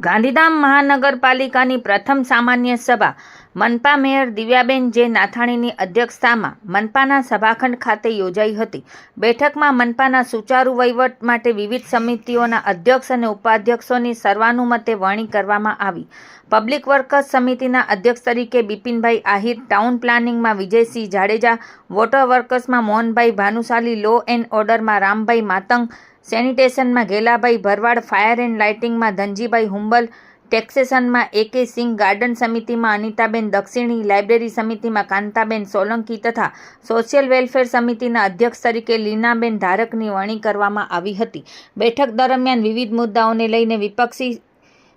ગાંધીધામ મહાનગરપાલિકાની પ્રથમ સામાન્ય સભા મનપા મેયર દિવ્યાબેન જે નાથાણીની અધ્યક્ષતામાં મનપાના સભાખંડ ખાતે યોજાઈ હતી। બેઠકમાં મનપાના સુચારુ વહીવટ માટે વિવિધ સમિતિઓના અધ્યક્ષ અને ઉપાધ્યક્ષોની સર્વાનુમતે વરણી કરવામાં આવી। પબ્લિક વર્કર્સ સમિતિના અધ્યક્ષ તરીકે બિપિનભાઈ આહિર, ટાઉન પ્લાનિંગમાં વિજયસિંહ જાડેજા, વોટર વર્કર્સમાં મોહનભાઈ ભાનુશાલી, લો એન્ડ ઓર્ડરમાં રામભાઈ માતંગ, સેનિટેશનમાં ઘેલાભાઈ ભરવાડ, ફાયર એન્ડ લાઇટિંગમાં ધનજીભાઈ હુંબલ, ટેક્સેશનમાં AK સિંહ, ગાર્ડન સમિતિમાં અનિતાબેન દક્ષિણી, લાઇબ્રેરી સમિતિમાં કાંતાબેન સોલંકી તથા સોશિયલ વેલફેર સમિતિના અધ્યક્ષ તરીકે લીનાબેન ધારકની વરણી કરવામાં આવી હતી। બેઠક દરમિયાન વિવિધ મુદ્દાઓને લઈને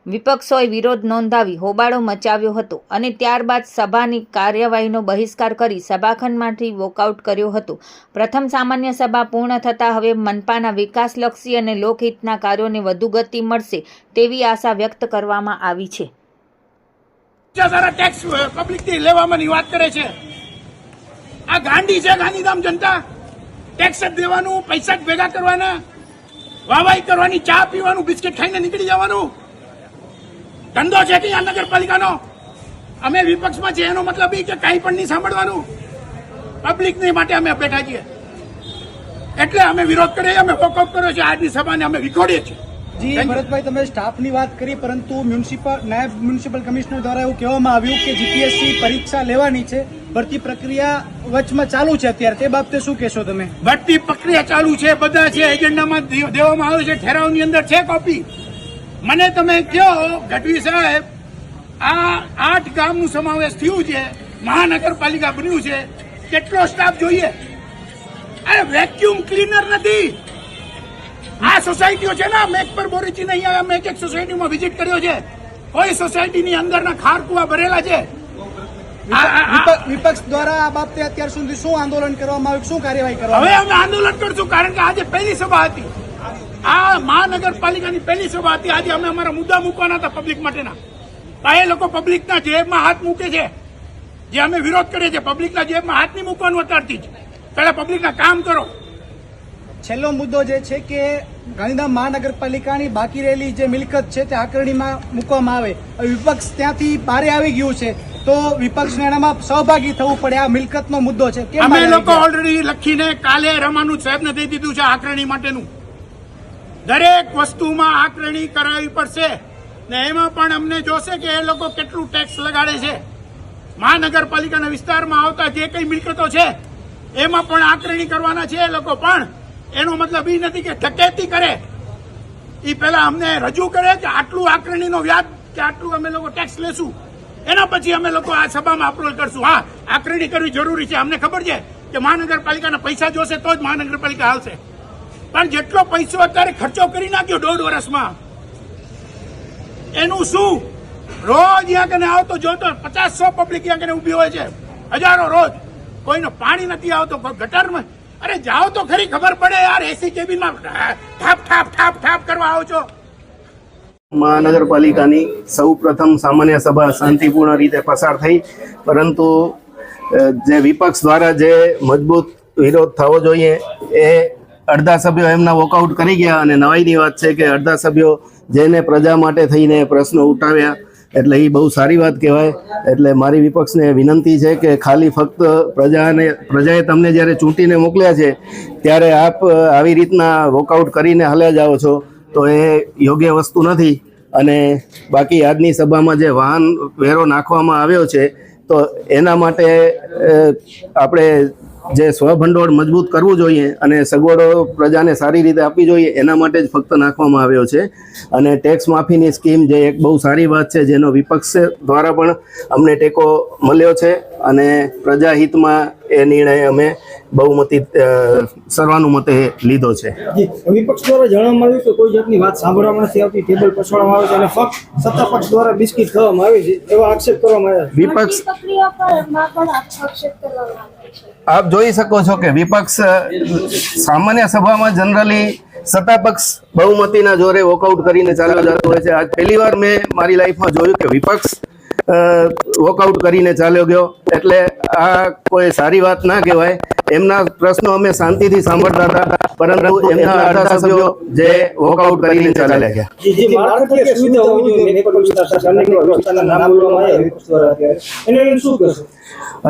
વિપક્ષોએ વિરોધ નોંધાવી હોબાળો મચાવ્યો હતો અને ત્યારબાદ સભાની કાર્યવાહીનો બહિષ્કાર કરી સભાખંડમાંથી વોકઆઉટ કર્યો હતો। પ્રથમ સામાન્ય સભા પૂર્ણ થતાં હવે મનપાના વિકાસલક્ષી અને લોકહિતના કાર્યોને વધુ ગતિ મળશે તેવી આશા વ્યક્ત કરવામાં આવી છે। ટેક્સ પબ્લિકથી લેવાની વાત કરે છે, આ ગાંડી છે ગાંધીધામ જનતા। ટેક્સ જ દેવાનું, પૈસા જ ભેગા કરવાના, વાવાઈ કરવાની, ચા પીવાનું, બિસ્કિટ ખાઈને નીકળી જવાનું ધંધો છે કે આ નગરપાલિકાનો। અમે વિપક્ષમાં છે એનો મતલબ એ કે કંઈ પણ નહીં સાંભળવાનું, પબ્લિકની માટે અમે બેઠા છીએ એટલે અમે વિરોધ કરીએ, અમે વોકઆઉટ કર્યો છે। આજની સભાને અમે વિખોડીએ છીએ। જી ભરતભાઈ, તમે સ્ટાફની વાત કરી, પરંતુ નાયબ મ્યુનિસિપલ કમિશનર દ્વારા એવું કહેવામાં આવ્યું કે GPSC પરીક્ષા લેવાની છે, ભરતી પ્રક્રિયા વચમાં ચાલુ છે અત્યારે, તે બાબતે શું કહેશો તમે? ભરતી પ્રક્રિયા ચાલુ છે, બધા છે, એજન્ડામાં દેવામાં આવ્યું છે, ઠરાવની અંદર છે કોપી। મને તમે કહો ગઢવી સાહેબ, આ 8 ગામનું સમાવેશ થયું છે, મહાનગરપાલિકા બન્યું છે, કેટલો સ્ટાફ જોઈએ? અરે વેક્યુમ ક્લીનર નથી આ સોસાયટીઓ છે ને। મેક પર બોરીચી નહીં આવ્યા, મેં એક સોસાયટીમાં વિઝિટ કર્યો છે, કોઈ સોસાયટીની અંદરના ખારકુવા ભરેલા છે। વિપક્ષ દ્વારા આ બાબતે અત્યાર સુધી શું આંદોલન કરવામાં આવ્યું, શું કાર્યવાહી કરવામાં? હવે અમે આંદોલન કરશું, કારણ કે આજે પહેલી સભા હતી, આ મહાનગરપાલિકાની પહેલી સભા હતી। આજે અમે અમારા મુદ્દા મૂકવાના હતા પબ્લિક માટેના, એ લોકો પબ્લિકના જેબમાં હાથ મૂકે છે, જે અમે વિરોધ કરીએ છીએ। પબ્લિકના જેબમાં હાથ નહીં મૂકવાનું અત્યારથી જ, પહેલા પબ્લિકના કામ કરો। છેલ્લો મુદ્દો જે છે કે ગાંધીધામ મહાનગરપાલિકાની બાકી રહેલી જે મિલકત છે તે આકારણીમાં મૂકવામાં આવે, વિપક્ષ ત્યાંથી બહાર આવી ગયું છે, તો વિપક્ષને એનામાં સહભાગી થવું પડે, આ મિલકતનો મુદ્દો છે। અમે લોકો ઓલરેડી લખીને કાલે રમાનું સાહેબને દઈ દીધું છે આકારણી માટેનું, દરેક વસ્તુમાં આકારણી કરાવવી પડશે ને એમાં પણ અમને જોશે કે એ લોકો કેટલું ટેક્સ લગાડે છે। મહાનગરપાલિકાના વિસ્તારમાં આવતા જે કઈ મિલકતો છે એમાં પણ આકારણી કરવાના છે એ લોકો, પણ એનો મતલબ એ નથી કે ડકેતી કરે, એ પહેલા અમને રજૂ કરે કે આટલું આકારણીનો વ્યાજ કે આટલું અમે લોકો ટેક્સ લેશું, એના પછી અમે લોકો આ સભામાં અપ્રોચ કરશું। હા, આકારણી કરવી જરૂરી છે, અમને ખબર છે કે મહાનગરપાલિકાના પૈસા જોશે તો જ મહાનગરપાલિકા હાલશે, પણ જેટલો પૈસો અત્યારે ખર્ચો કરી નાખ્યો 1.5 વર્ષમાં, એનું શું? રોજ ત્યાં કને આવતો જોતો 50-100 પબ્લિક ત્યાં કને ઉભી હોય છે, હજારો રોજ, કોઈનો પાણી નથી આવતો, ગટરમાં। અરે જાઓ તો ખરી, ખબર પડે યાર, એસી કેબિનમાં ઠાપ ઠાપ ઠાપ ઠાપ કરવા આવો છો। મહાનગરપાલિકાની સૌ પ્રથમ સામાન્ય સભા શાંતિપૂર્ણ રીતે પસાર થઈ, પરંતુ જે વિપક્ષ દ્વારા જે મજબૂત વિરોધ થવો જોઈએ એ અડધા સભ્યો એમના વોકઆઉટ કરી ગયા, અને નવાઈની વાત છે કે અડધા સભ્યો જેને પ્રજા માટે થઈને પ્રશ્નો ઉઠાવ્યા, એટલે એ બહુ સારી વાત કહેવાય। એટલે મારી વિપક્ષને વિનંતી છે કે ખાલી ફક્ત પ્રજાએ તમને જ્યારે ચૂંટીને મોકલ્યા છે ત્યારે આપ આવી રીતના વોકઆઉટ કરીને હાલ્યા જાઓ છો તો એ યોગ્ય વસ્તુ નથી। અને બાકી આજની સભામાં જે વાહન વેરો નાખવામાં આવ્યો છે તો એના માટે આપણે જે સ્વભંડોળ મજબૂત કરવું જોઈએ અને સગવડો પ્રજાને સારી રીતે આપવી જોઈએ, એના માટે જ ફક્ત નાખવામાં આવ્યો છે। અને ટેક્સ માફીની સ્કીમ જે એક બહુ સારી વાત છે, જેનો વિપક્ષ દ્વારા પણ અમને ટેકો મળ્યો છે, અને પ્રજાહિતમાં એ નિર્ણય અમે બહુમતી સર્વાનુમતે લીધો છે। વિપક્ષ દ્વારા જણાવવામાં આવ્યું કે કોઈ જાતની વાત સાંભળવામાં નથી આવતી, ટેબલ પછાડવામાં આવે છે અને ફક્ત સત્તા પક્ષ દ્વારા બિસ્કિટ ખાવામાં આવે છે, એવા આક્ષેપ કરવામાં આવ્યા। વિપક્ષ આપ જોઈ શકો છો કે વિપક્ષ સામાન્ય સભામાં જનરલી સત્તા પક્ષ બહુમતીના જોરે વોકઆઉટ કરીને ચાલ્યો જતો હોય છે। આજ પહેલી વાર મેં મારી લાઈફમાં જોયું કે વિપક્ષ વોકઆઉટ કરીને ચાલ્યો ગયો, એટલે આ કોઈ સારી વાત ના કહેવાય. એમના પ્રશ્નો અમે શાંતિથી સાંભળતા હતા, પરંતુ એમના અડધા સભ્યો જે વોકઆઉટ કરીને ચાલ્યા ગયા. જે માળખાકીય સુવિધા હોવી જોઈએ મેપક વિસ્તાર સ્થાનિક વિસ્તારના નામ લેવામાં આવ્યા વિપક્ષ દ્વારા અત્યારે એને લઈને શું કહેશો?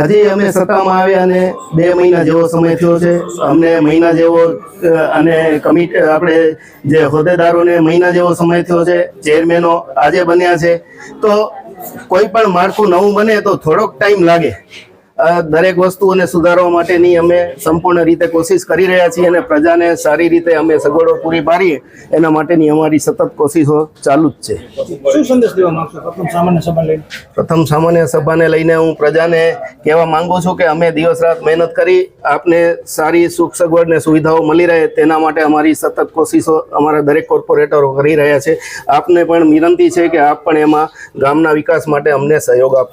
હજી અમે સત્તામાં આવ્યા અને 2 મહિના જેવો સમય થયો છે. અમને મહિના જેવો અને કમિટી આપણે જે હોદ્દેદારોને મહિના જેવો સમય થયો છે. ચેરમેનો આજે બન્યા છે, તો કોઈ પણ માળખું નવું બને તો થોડોક ટાઈમ લાગે. દરેક વસ્તુઓને સુધારવા માટેની અમે સંપૂર્ણ રીતે કોશિશ કરી રહ્યા છીએ અને પ્રજાને સારી રીતે અમે સગવડો પૂરી પાડીએ એના માટેની અમારી સતત કોશિશો ચાલુ જ છે. શું સંદેશ દેવા માંગશો પ્રથમ સામાન્ય સભા લઈને? પ્રથમ સામાન્ય સભાને લઈને હું પ્રજાને કહેવા માંગુ છું કે અમે દિવસ રાત મહેનત કરી આપને સારી સુખ સગવડ ને સુવિધાઓ મળી રહે તેના માટે અમારી સતત કોશિશો અમારા દરેક કોર્પોરેટરો કરી રહ્યા છે. આપને પણ વિનંતી છે કે આપ પણ એમાં ગામના વિકાસ માટે અમને સહયોગ આપો.